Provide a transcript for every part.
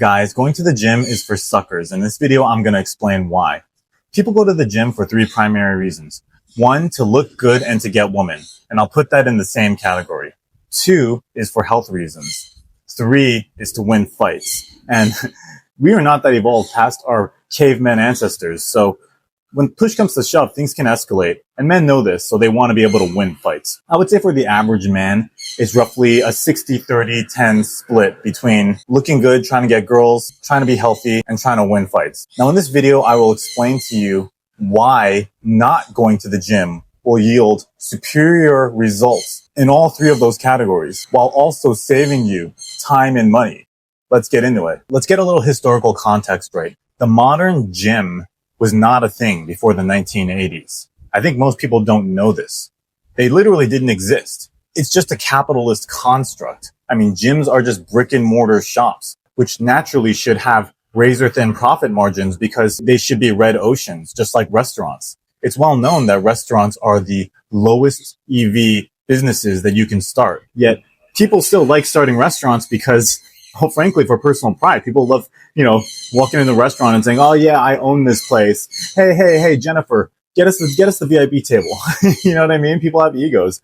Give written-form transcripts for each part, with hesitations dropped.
Guys, going to the gym is for suckers. In this video, I'm going to explain why. People go to the gym for three primary reasons. One, to look good and to get women. And I'll put that in the same category. Two is for health reasons. Three is to win fights. And we are not that evolved past our caveman ancestors. So when push comes to shove, things can escalate. And men know this, so they want to be able to win fights. I would say for the average man, it's roughly a 60-30-10 split between looking good, trying to get girls, trying to be healthy, and trying to win fights. Now in this video, I will explain to you why not going to the gym will yield superior results in all three of those categories, while also saving you time and money. Let's get into it. Let's get a little historical context right. The modern gym was not a thing before the 1980s. I think most people don't know this. They literally didn't exist. It's just a capitalist construct. I mean, gyms are just brick and mortar shops, which naturally should have razor thin profit margins because they should be red oceans, just like restaurants. It's well known that restaurants are the lowest EV businesses that you can start. Yet people still like starting restaurants because, well, frankly, for personal pride, people love, walking in the restaurant and saying, "Oh yeah, I own this place. Hey, Jennifer, get us the VIP table." You know what I mean? People have egos,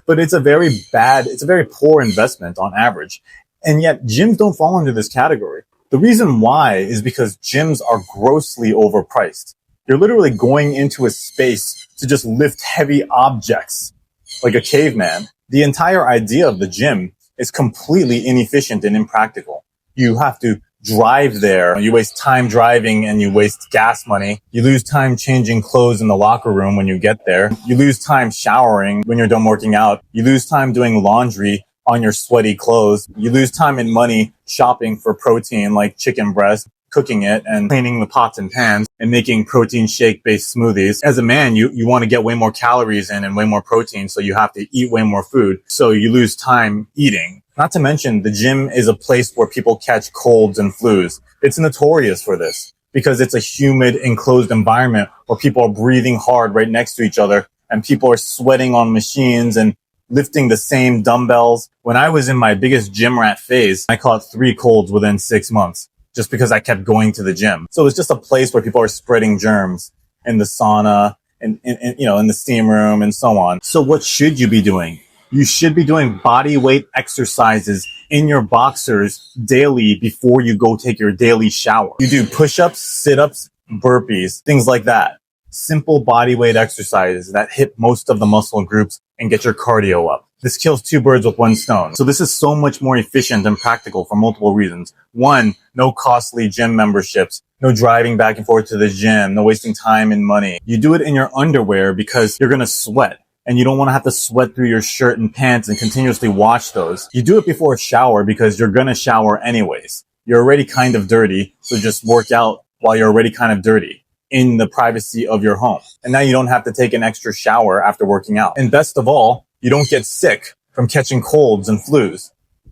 but it's a very poor investment on average. And yet gyms don't fall into this category. The reason why is because gyms are grossly overpriced. You're literally going into a space to just lift heavy objects like a caveman. The entire idea of the gym is completely inefficient and impractical. You have to drive there. You waste time driving and you waste gas money. You lose time changing clothes in the locker room when you get there. You lose time showering when you're done working out. You lose time doing laundry on your sweaty clothes. You lose time and money shopping for protein like chicken breast, cooking it and cleaning the pots and pans and making protein shake based smoothies. As a man, you want to get way more calories in and way more protein. So you have to eat way more food. So you lose time eating. Not to mention the gym is a place where people catch colds and flus. It's notorious for this because it's a humid enclosed environment where people are breathing hard right next to each other and people are sweating on machines and lifting the same dumbbells. When I was in my biggest gym rat phase, I caught 3 colds within 6 months. Just because I kept going to the gym. So it's just a place where people are spreading germs in the sauna and in the steam room and so on. So what should you be doing? You should be doing body weight exercises in your boxers daily before you go take your daily shower. You do push-ups, sit-ups, burpees, things like that. Simple body weight exercises that hit most of the muscle groups and get your cardio up. This kills 2 birds with 1 stone. So this is so much more efficient and practical for multiple reasons. One, no costly gym memberships, no driving back and forth to the gym, no wasting time and money. You do it in your underwear because you're going to sweat and you don't want to have to sweat through your shirt and pants and continuously wash those. You do it before a shower because you're going to shower anyways. You're already kind of dirty, so just work out while you're already kind of dirty in the privacy of your home. And now you don't have to take an extra shower after working out. And best of all, you don't get sick from catching colds and flus.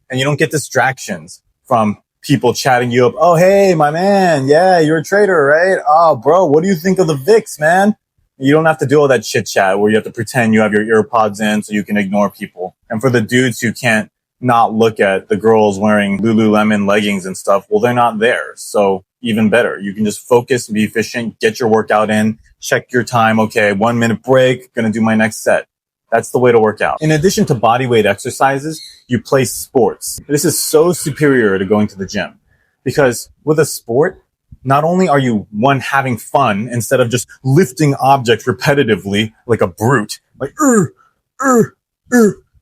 And you don't get distractions from people chatting you up. "Oh, hey, my man. Yeah, you're a trader, right? Oh, bro, what do you think of the VIX, man?" You don't have to do all that chit chat where you have to pretend you have your ear pods in so you can ignore people. And for the dudes who can't not look at the girls wearing Lululemon leggings and stuff, well, they're not there. So even better. You can just focus and be efficient, get your workout in, check your time. Okay, 1 minute break, gonna do my next set. That's the way to work out. In addition to body weight exercises, you play sports. This is so superior to going to the gym because with a sport, not only are you, one, having fun instead of just lifting objects repetitively like a brute, like,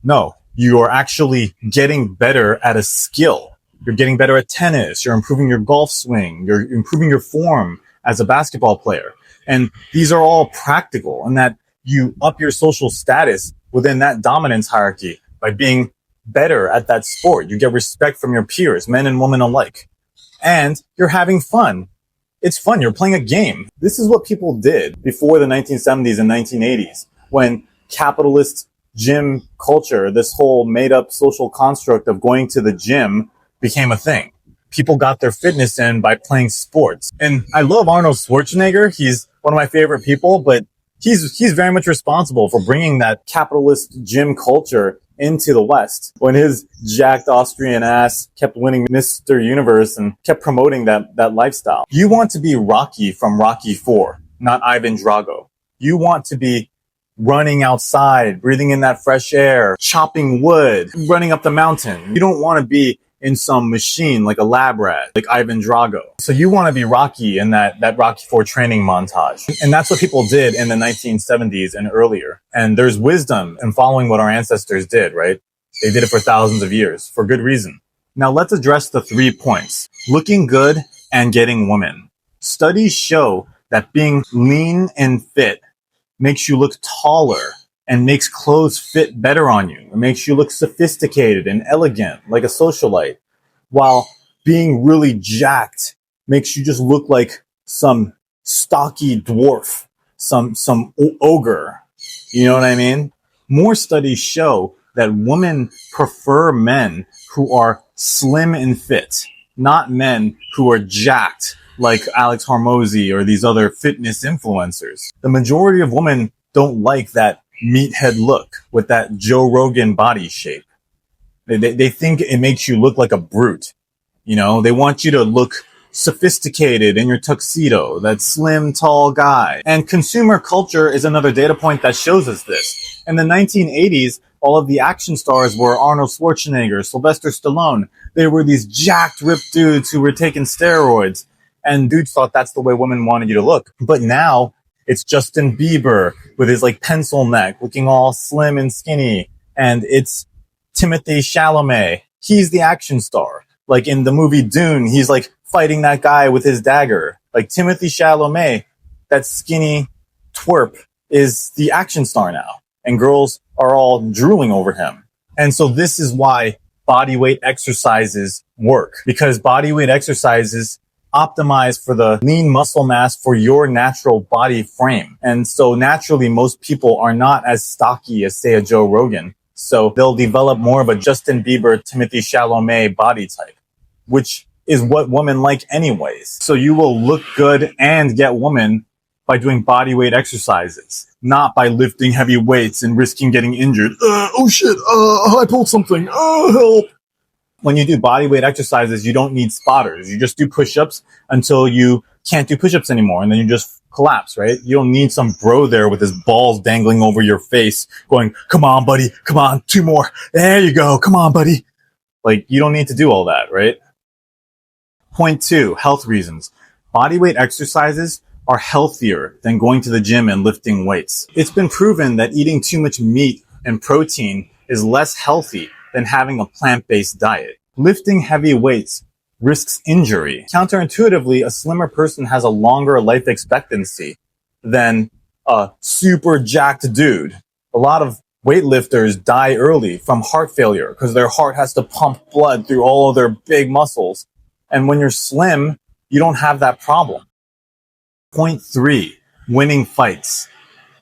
no, you are actually getting better at a skill. You're getting better at tennis. You're improving your golf swing. You're improving your form as a basketball player. And these are all practical and that you up your social status within that dominance hierarchy by being better at that sport. You get respect from your peers, men and women alike. And you're having fun. It's fun. You're playing a game. This is what people did before the 1970s and 1980s when capitalist gym culture, this whole made up social construct of going to the gym became a thing. People got their fitness in by playing sports. And I love Arnold Schwarzenegger. He's one of my favorite people, but he's very much responsible for bringing that capitalist gym culture into the West when his jacked Austrian ass kept winning Mr. Universe and kept promoting that lifestyle. You want to be Rocky from Rocky 4, not Ivan Drago. You want to be running outside, breathing in that fresh air, chopping wood, running up the mountain. You don't want to be in some machine like a lab rat, like Ivan Drago. So you want to be Rocky in that Rocky 4 training montage. And that's what people did in the 1970s and earlier. And there's wisdom in following what our ancestors did, right? They did it for thousands of years for good reason. Now let's address the 3 points: looking good and getting women. Studies show that being lean and fit makes you look taller and makes clothes fit better on you. It makes you look sophisticated and elegant, like a socialite, while being really jacked makes you just look like some stocky dwarf, some ogre. You know what I mean? More studies show that women prefer men who are slim and fit, not men who are jacked like Alex Hormozy or these other fitness influencers. The majority of women don't like that meathead look with that Joe Rogan body shape. They think it makes you look like a brute. You know, they want you to look sophisticated in your tuxedo, that slim, tall guy. And consumer culture is another data point that shows us this. In the 1980s, all of the action stars were Arnold Schwarzenegger, Sylvester Stallone. They were these jacked, ripped dudes who were taking steroids. And dudes thought that's the way women wanted you to look. But now it's Justin Bieber with his like pencil neck, looking all slim and skinny. And it's Timothée Chalamet. He's the action star. Like in the movie Dune, he's like fighting that guy with his dagger. Like Timothée Chalamet, that skinny twerp, is the action star now. And girls are all drooling over him. And so this is why bodyweight exercises work. Because bodyweight exercises optimize for the lean muscle mass for your natural body frame. And so naturally, most people are not as stocky as, say, a Joe Rogan. So they'll develop more of a Justin Bieber, Timothée Chalamet body type, which is what women like anyways. So you will look good and get women by doing bodyweight exercises, not by lifting heavy weights and risking getting injured. Oh shit, I pulled something, help. When you do bodyweight exercises, you don't need spotters. You just do push-ups until you can't do push-ups anymore, and then you just collapse, right? You don't need some bro there with his balls dangling over your face going, come on, buddy, come on, 2 more. There you go, come on, buddy. Like, you don't need to do all that, right? Point 2, health reasons. Bodyweight exercises are healthier than going to the gym and lifting weights. It's been proven that eating too much meat and protein is less healthy than having a plant-based diet. Lifting heavy weights risks injury. Counterintuitively, a slimmer person has a longer life expectancy than a super jacked dude. A lot of weightlifters die early from heart failure because their heart has to pump blood through all of their big muscles. And when you're slim, you don't have that problem. Point 3, winning fights.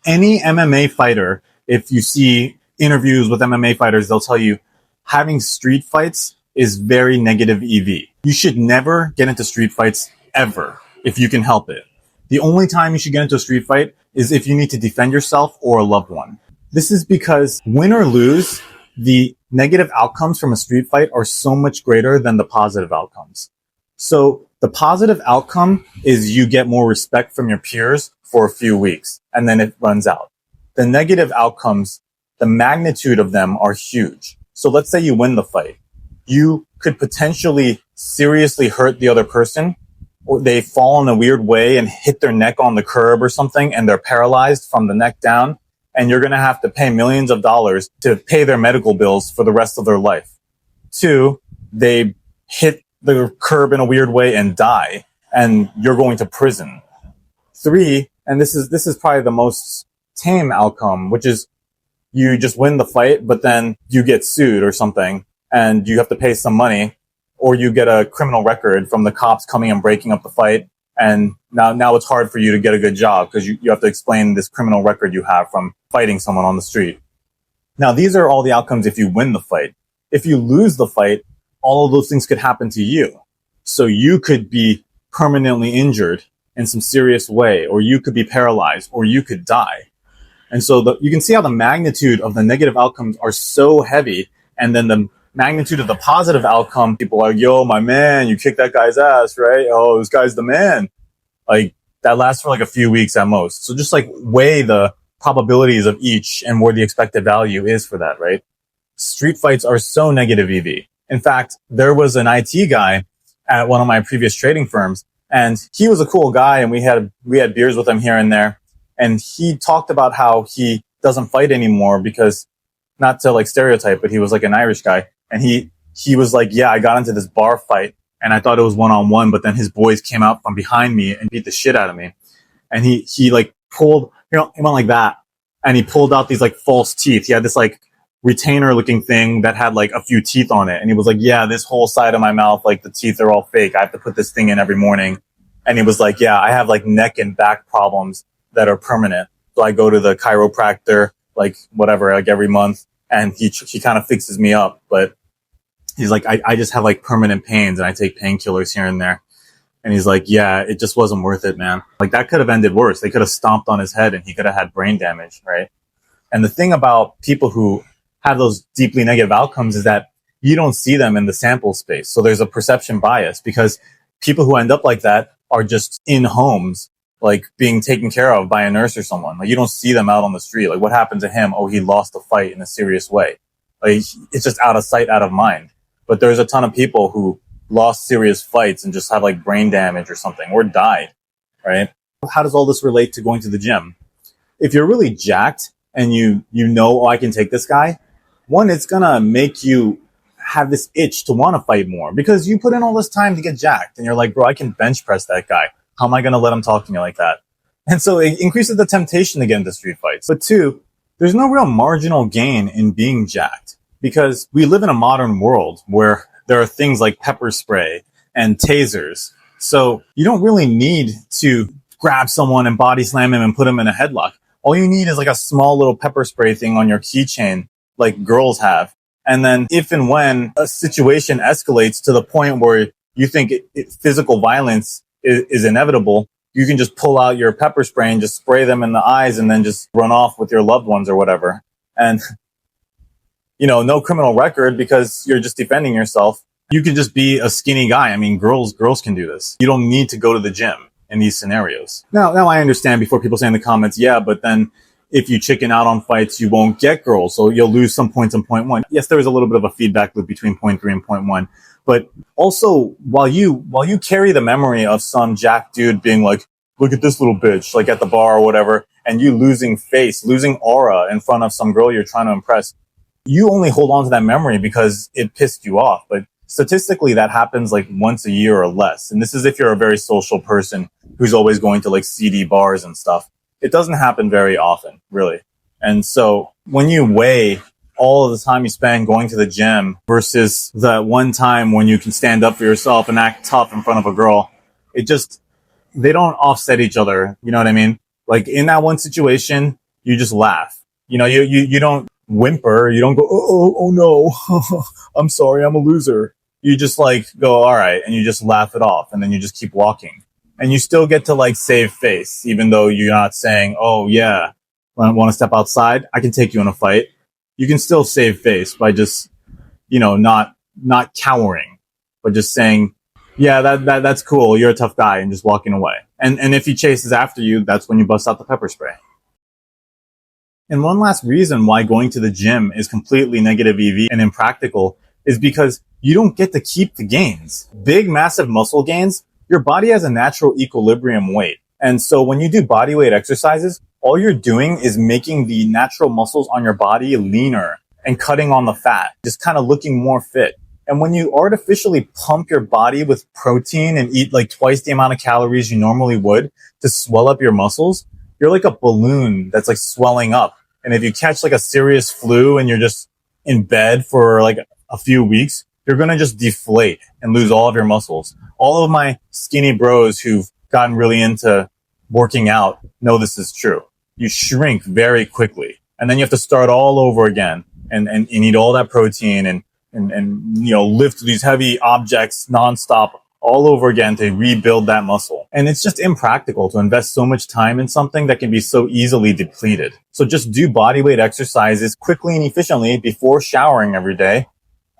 Any MMA fighter, if you see interviews with MMA fighters, they'll tell you having street fights is very negative EV. You should never get into street fights ever if you can help it. The only time you should get into a street fight is if you need to defend yourself or a loved one. This is because win or lose, the negative outcomes from a street fight are so much greater than the positive outcomes. So the positive outcome is you get more respect from your peers for a few weeks and then it runs out. The negative outcomes, the magnitude of them are huge. So let's say you win the fight. You could potentially seriously hurt the other person, or they fall in a weird way and hit their neck on the curb or something and they're paralyzed from the neck down. And you're going to have to pay millions of dollars to pay their medical bills for the rest of their life. 2, they hit the curb in a weird way and die and you're going to prison. 3, and this is probably the most tame outcome, which is you just win the fight, but then you get sued or something and you have to pay some money, or you get a criminal record from the cops coming and breaking up the fight. And now it's hard for you to get a good job because you have to explain this criminal record you have from fighting someone on the street. Now, these are all the outcomes if you win the fight. If you lose the fight, all of those things could happen to you. So you could be permanently injured in some serious way, or you could be paralyzed, or you could die. And so you can see how the magnitude of the negative outcomes are so heavy. And then the magnitude of the positive outcome, people are like, yo, my man, you kicked that guy's ass, right? Oh, this guy's the man. Like that lasts for like a few weeks at most. So just like weigh the probabilities of each and where the expected value is for that, right? Street fights are so negative EV. In fact, there was an IT guy at one of my previous trading firms, and he was a cool guy, and we had beers with him here and there. And he talked about how he doesn't fight anymore because, not to like stereotype, but he was like an Irish guy. And he was like, yeah, I got into this bar fight and I thought it was one-on-one, but then his boys came out from behind me and beat the shit out of me. And he like pulled, he went like that, and he pulled out these like false teeth. He had this like retainer looking thing that had like a few teeth on it. And he was like, yeah, this whole side of my mouth, like the teeth are all fake. I have to put this thing in every morning. And he was like, yeah, I have like neck and back problems that are permanent. So I go to the chiropractor, like whatever, like every month, and he kind of fixes me up. But he's like, I just have like permanent pains and I take painkillers here and there. And he's like, yeah, it just wasn't worth it, man. Like that could have ended worse. They could have stomped on his head and he could have had brain damage, right? And the thing about people who have those deeply negative outcomes is that you don't see them in the sample space. So there's a perception bias because people who end up like that are just in homes, like being taken care of by a nurse or someone. Like you don't see them out on the street. Like what happened to him? Oh, he lost a fight in a serious way. Like it's just out of sight, out of mind. But there's a ton of people who lost serious fights and just have like brain damage or something or died, right? How does all this relate to going to the gym? If you're really jacked and you know, oh, I can take this guy, one, it's gonna make you have this itch to want to fight more because you put in all this time to get jacked and you're like, bro, I can bench press that guy. How am I going to let him talk to me like that? And so it increases the temptation to get into street fights. But two, there's no real marginal gain in being jacked because we live in a modern world where there are things like pepper spray and tasers. So you don't really need to grab someone and body slam him and put him in a headlock. All you need is like a small little pepper spray thing on your keychain like girls have. And then if and when a situation escalates to the point where you think physical violence is inevitable, you can just pull out your pepper spray and just spray them in the eyes and then just run off with your loved ones or whatever. And, you know, no criminal record because you're just defending yourself. You can just be a skinny guy. I mean, girls can do this. You don't need to go to the gym in these scenarios. Now I understand before people say in the comments, yeah, but then if you chicken out on fights, you won't get girls. So you'll lose some points in point one. Yes, there is a little bit of a feedback loop between point 3 and point 1. But also, while you carry the memory of some jack dude being like, look at this little bitch, like at the bar or whatever, and you losing face, losing aura in front of some girl you're trying to impress, you only hold on to that memory because it pissed you off. But statistically, that happens like once a year or less. And this is if you're a very social person who's always going to like seedy bars and stuff. It doesn't happen very often, really. And so when you weigh all of the time you spend going to the gym versus that one time when you can stand up for yourself and act tough in front of a girl, they don't offset each other. You know what I mean? Like in that one situation, you just laugh. You know, you don't whimper. You don't go, oh no, I'm sorry, I'm a loser. You just like go, all right. And you just laugh it off. And then you just keep walking. And you still get to like save face, even though you're not saying, oh yeah, I want to step outside. I can take you in a fight. You can still save face by just, you know, not cowering, but just saying, yeah, that's cool. You're a tough guy, and just walking away. And if he chases after you, that's when you bust out the pepper spray. And one last reason why going to the gym is completely negative EV and impractical is because you don't get to keep the gains. Big, massive muscle gains, your body has a natural equilibrium weight. And so when you do body weight exercises, all you're doing is making the natural muscles on your body leaner and cutting on the fat, just kind of looking more fit. And when you artificially pump your body with protein and eat like twice the amount of calories you normally would to swell up your muscles, you're like a balloon that's like swelling up. And if you catch like a serious flu and you're just in bed for like a few weeks, you're going to just deflate and lose all of your muscles. All of my skinny bros who've gotten really into working out know this is true. You shrink very quickly and then you have to start all over again and eat all that protein and you know, lift these heavy objects nonstop all over again to rebuild that muscle. And it's just impractical to invest so much time in something that can be so easily depleted. So just do bodyweight exercises quickly and efficiently before showering every day.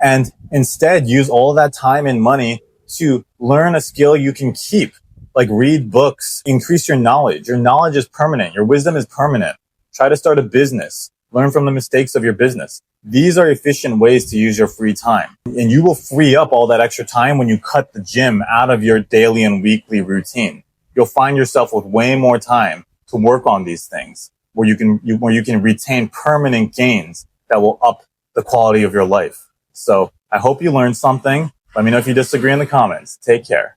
And instead use all of that time and money to learn a skill you can keep. Like read books, increase your knowledge. Your knowledge is permanent. Your wisdom is permanent. Try to start a business. Learn from the mistakes of your business. These are efficient ways to use your free time. And you will free up all that extra time when you cut the gym out of your daily and weekly routine. You'll find yourself with way more time to work on these things where you can retain permanent gains that will up the quality of your life. So I hope you learned something. Let me know if you disagree in the comments. Take care.